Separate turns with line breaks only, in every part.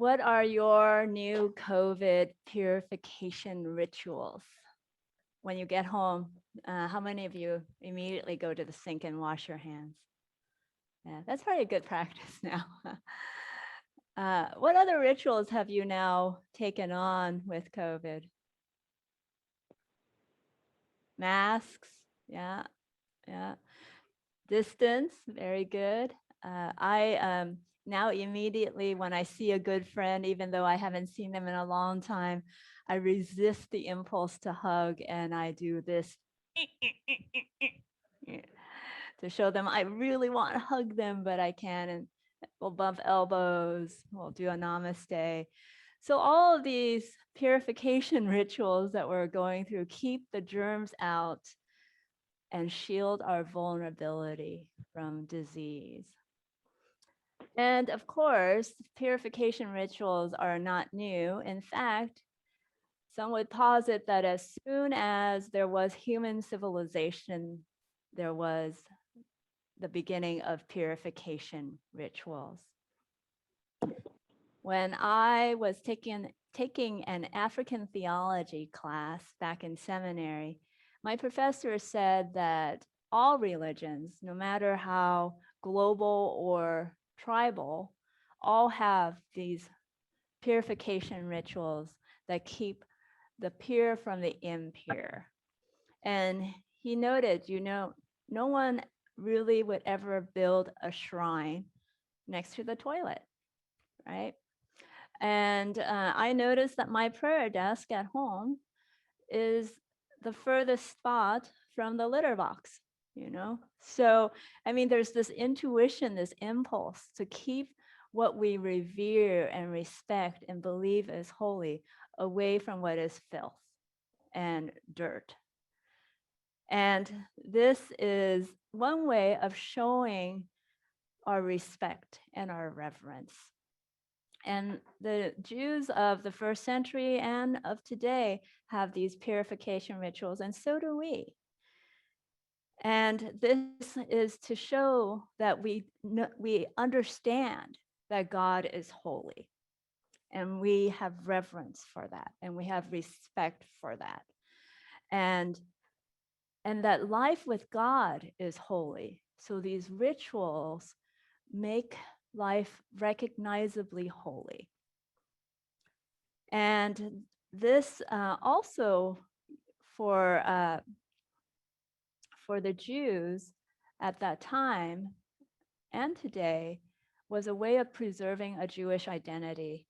What are your new COVID purification rituals? When you get home, how many of you immediately go to the sink and wash your hands? Yeah, that's probably a good practice now. What other rituals have you now taken on with COVID? Masks, yeah, yeah. Distance, very good. I now immediately when I see a good friend, even though I haven't seen them in a long time, I resist the impulse to hug and I do this to show them I really want to hug them, but I can't. And we'll bump elbows, we'll do a namaste. So all of these purification rituals that we're going through keep the germs out and shield our vulnerability from disease. And of course, purification rituals are not new. In fact, some would posit that as soon as there was human civilization, there was the beginning of purification rituals. When I was taking an African theology class back in seminary, my professor said that all religions, no matter how global or tribal, all have these purification rituals that keep the pure from the impure. And he noted, no one really would ever build a shrine next to the toilet, right? And I noticed that my prayer desk at home is the furthest spot from the litter box, So, I mean, there's this intuition, this impulse to keep what we revere and respect and believe is holy away from what is filth and dirt. And this is one way of showing our respect and our reverence. And the Jews of the first century and of today have these purification rituals, and so do we. And this is to show that we understand that God is holy, and we have reverence for that, and we have respect for that, and that life with God is holy. So these rituals make life recognizably holy. And this also for the Jews at that time and today was a way of preserving a Jewish identity,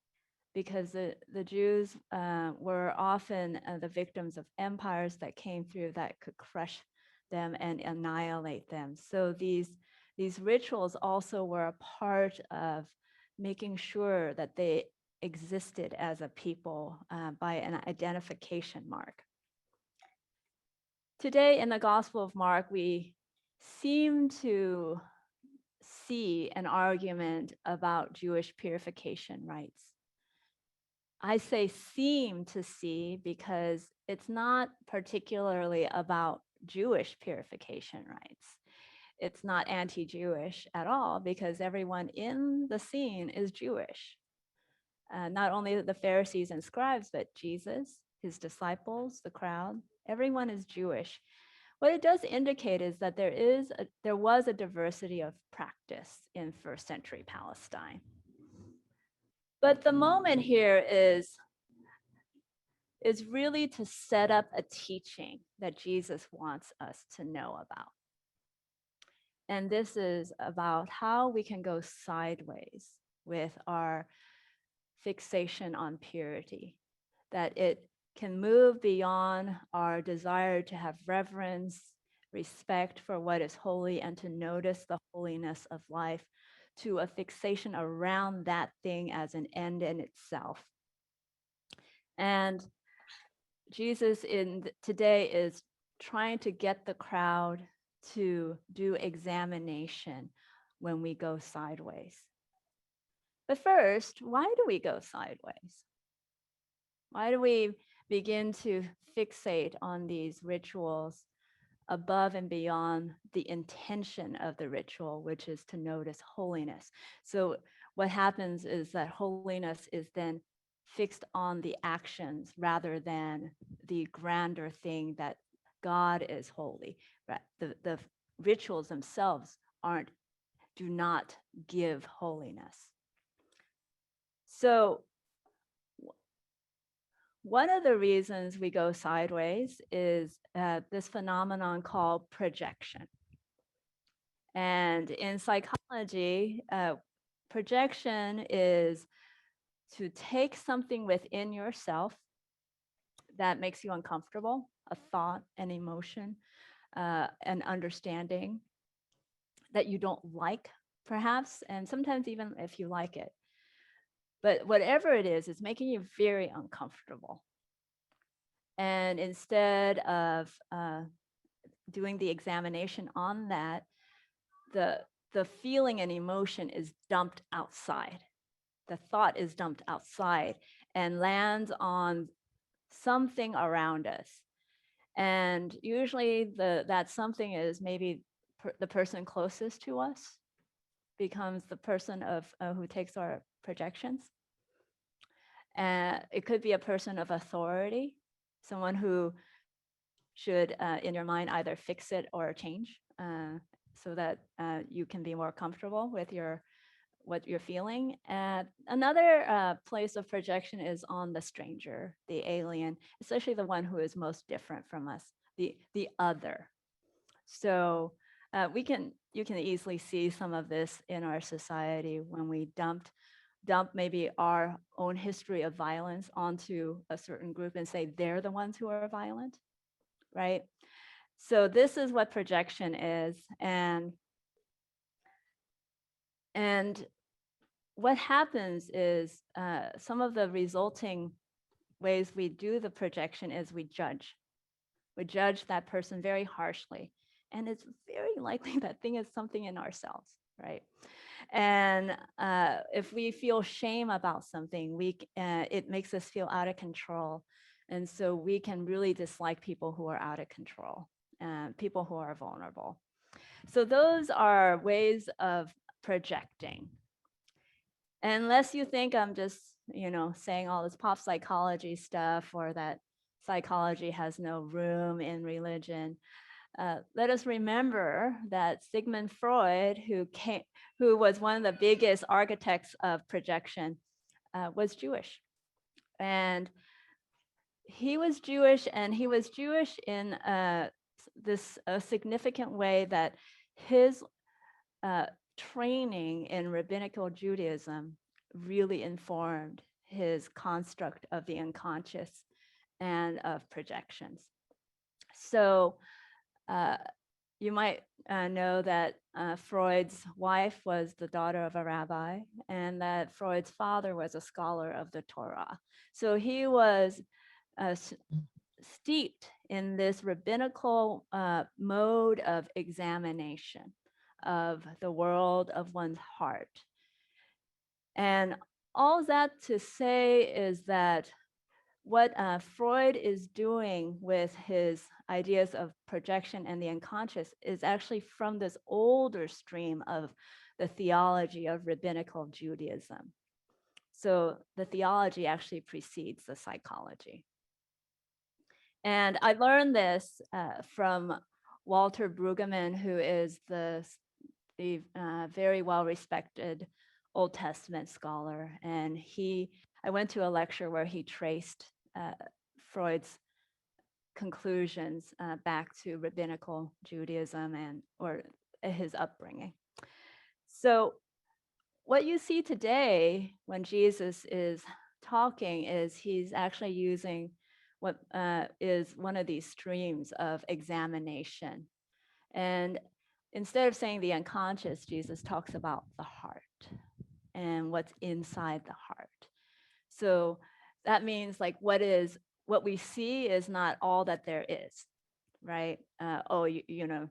because the Jews were often the victims of empires that came through that could crush them and annihilate them. So these rituals also were a part of making sure that they existed as a people by an identification mark. Today in the Gospel of Mark, we seem to see an argument about Jewish purification rites. I say seem to see because it's not particularly about Jewish purification rites. It's not anti-Jewish at all because everyone in the scene is Jewish. Not only the Pharisees and scribes, but Jesus, his disciples, the crowd, everyone is Jewish. What it does indicate is that there was a diversity of practice in first century Palestine. But the moment here is really to set up a teaching that Jesus wants us to know about. And this is about how we can go sideways with our fixation on purity, that it can move beyond our desire to have reverence, respect for what is holy, and to notice the holiness of life, to a fixation around that thing as an end in itself. And Jesus today is trying to get the crowd to do examination when we go sideways. But first, why do we go sideways? Why do we begin to fixate on these rituals above and beyond the intention of the ritual, which is to notice holiness? So what happens is that holiness is then fixed on the actions rather than the grander thing that God is holy. Right? The rituals themselves do not give holiness. So one of the reasons we go sideways is this phenomenon called projection. And in psychology, projection is to take something within yourself that makes you uncomfortable, a thought, an emotion, an understanding that you don't like, perhaps, and sometimes even if you like it. But whatever it is, it's making you very uncomfortable. And instead of doing the examination on that, the feeling and emotion is dumped outside. The thought is dumped outside and lands on something around us. And usually that something is maybe the person closest to us becomes the person who takes our projections. It could be a person of authority, someone who should, in your mind, either fix it or change so that you can be more comfortable with what you're feeling. Another place of projection is on the stranger, the alien, especially the one who is most different from us, the other. So you can easily see some of this in our society when we dump maybe our own history of violence onto a certain group and say they're the ones who are violent, right? So this is what projection is. And what happens is some of the resulting ways we do the projection is we judge. We judge that person very harshly. And it's very likely that thing is something in ourselves, right? And if we feel shame about something, it makes us feel out of control. And so we can really dislike people who are out of control, people who are vulnerable. So those are ways of projecting. Unless you think I'm just, saying all this pop psychology stuff or that psychology has no room in religion, let us remember that Sigmund Freud, who was one of the biggest architects of projection, was Jewish. And he was Jewish, and he was Jewish in this significant way that his training in rabbinical Judaism really informed his construct of the unconscious and of projections. So you might know that Freud's wife was the daughter of a rabbi, and that Freud's father was a scholar of the Torah. So he was steeped in this rabbinical mode of examination of the world of one's heart. And all that to say is that what Freud is doing with his ideas of projection and the unconscious is actually from this older stream of the theology of rabbinical Judaism. So the theology actually precedes the psychology. And I learned this from Walter Brueggemann, who is the very well-respected Old Testament scholar. And I went to a lecture where he traced Freud's conclusions back to rabbinical Judaism or his upbringing. So what you see today when Jesus is talking is he's actually using what is one of these streams of examination. And instead of saying the unconscious, Jesus talks about the heart and what's inside the heart. So that means like what we see is not all that there is, right?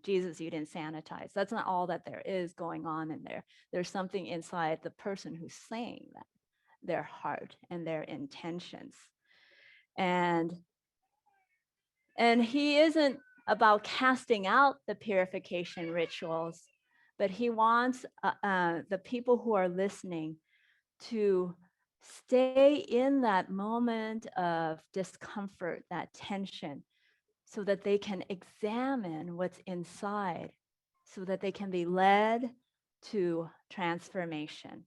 Jesus, you didn't sanitize. That's not all that there is going on in there. There's something inside the person who's saying that, their heart and their intentions. And he isn't about casting out the purification rituals, but he wants the people who are listening to stay in that moment of discomfort, that tension, so that they can examine what's inside, so that they can be led to transformation.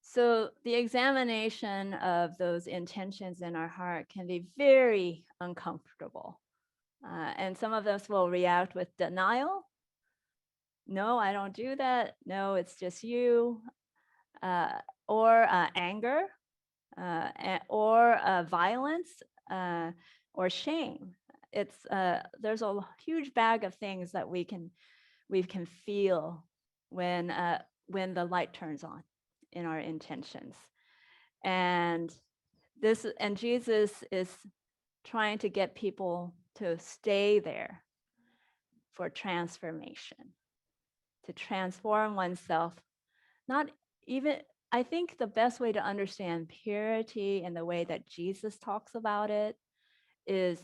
So the examination of those intentions in our heart can be very uncomfortable. And some of us will react with denial. No, I don't do that. No, it's just you. Uh, or anger, or violence, or shame. It's there's a huge bag of things that we can feel when the light turns on in our intentions. And Jesus is trying to get people to stay there for transformation, to transform oneself. Not even, I think the best way to understand purity in the way that Jesus talks about it is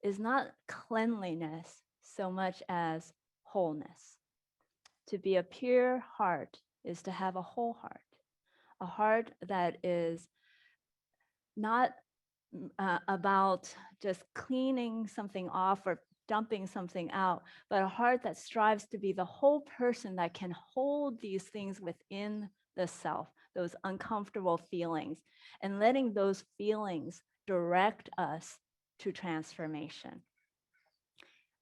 not cleanliness so much as wholeness. To be a pure heart is to have a whole heart, a heart that is not about just cleaning something off or dumping something out, but a heart that strives to be the whole person that can hold these things within the self, those uncomfortable feelings, and letting those feelings direct us to transformation.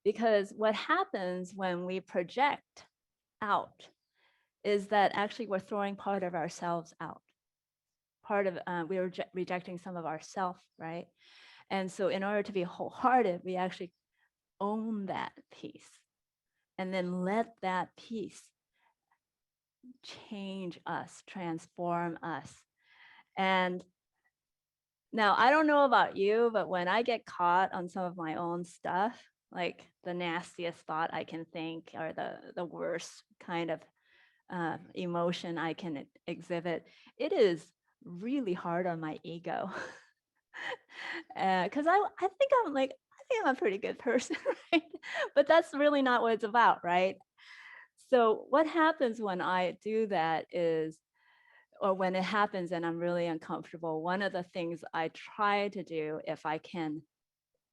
Because what happens when we project out is that actually we're throwing part of ourselves out. Part of we're rejecting some of ourself, right? And so in order to be wholehearted, we actually own that piece and then let that piece change us, transform us. And now I don't know about you, but when I get caught on some of my own stuff, like the nastiest thought I can think or the worst kind of emotion I can exhibit, it is really hard on my ego. Because I think I'm a pretty good person, right? But that's really not what it's about, right? So what happens when I do that is, or when it happens and I'm really uncomfortable, one of the things I try to do if I can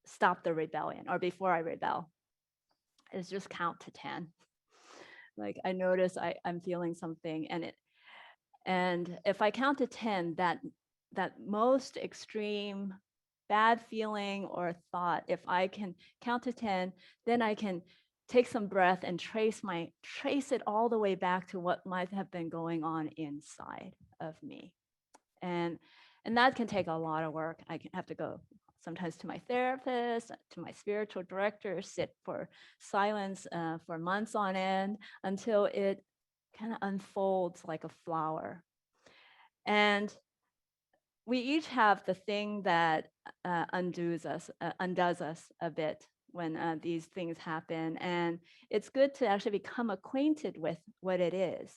stop the rebellion or before I rebel is just count to 10. Like I notice I'm feeling something and if I count to 10, that most extreme bad feeling or thought, if I can count to 10, then I can take some breath and trace it all the way back to what might have been going on inside of me. And that can take a lot of work. I have to go sometimes to my therapist, to my spiritual director, sit for silence for months on end until it kind of unfolds like a flower. And we each have the thing that undoes us a bit when these things happen. And it's good to actually become acquainted with what it is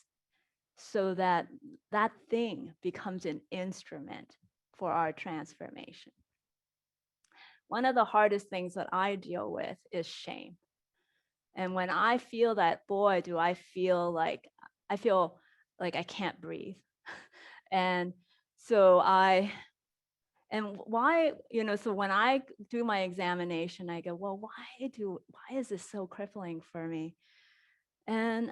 so that that thing becomes an instrument for our transformation. One of the hardest things that I deal with is shame. And when I feel that, boy, do I feel like I can't breathe. And so why, so when I do my examination, I go, well, why is this so crippling for me? And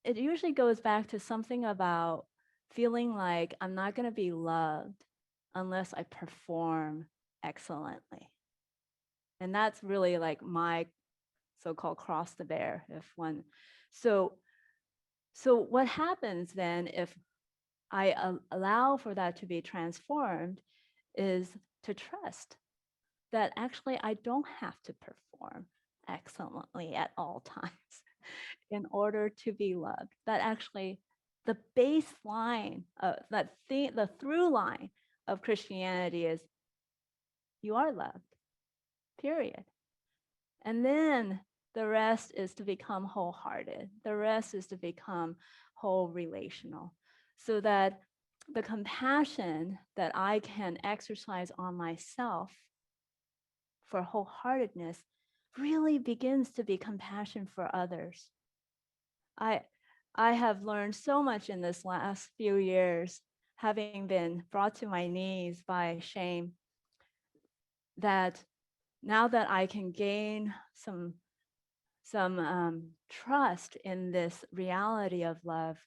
it usually goes back to something about feeling like I'm not going to be loved unless I perform excellently. And that's really like my so-called cross to bear. So what happens then if I allow for that to be transformed is to trust that actually I don't have to perform excellently at all times in order to be loved. That actually the baseline, the through line of Christianity is you are loved, period. And then the rest is to become wholehearted. The rest is to become whole relational so that the compassion that I can exercise on myself for wholeheartedness really begins to be compassion for others. I have learned so much in this last few years, having been brought to my knees by shame, that now that I can gain some trust in this reality of love,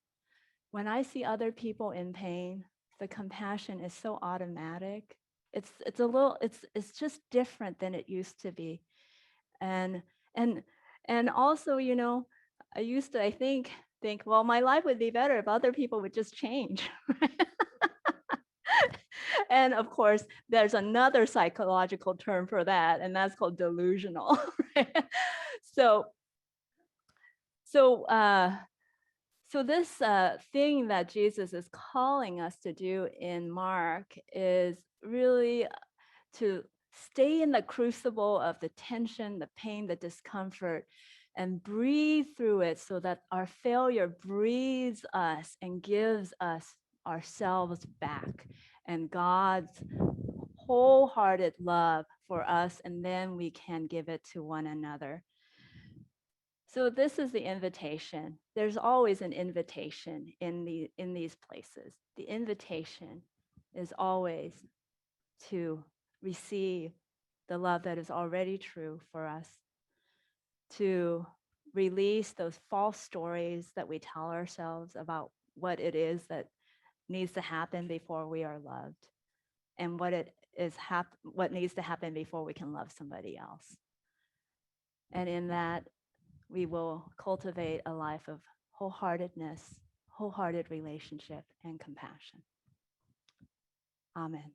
when I see other people in pain, the compassion is so automatic. It's just different than it used to be. And and and also, I used to, I think, well, my life would be better if other people would just change. And of course, there's another psychological term for that, and that's called delusional. Right? So, so, uh, so this thing that Jesus is calling us to do in Mark is really to stay in the crucible of the tension, the pain, the discomfort, and breathe through it so that our failure breathes us and gives us ourselves back and God's wholehearted love for us, and then we can give it to one another. So this is the invitation. There's always an invitation in these places. The invitation is always to receive the love that is already true for us, to release those false stories that we tell ourselves about what it is that needs to happen before we are loved, and what needs to happen before we can love somebody else. And in that, we will cultivate a life of wholeheartedness, wholehearted relationship, and compassion. Amen.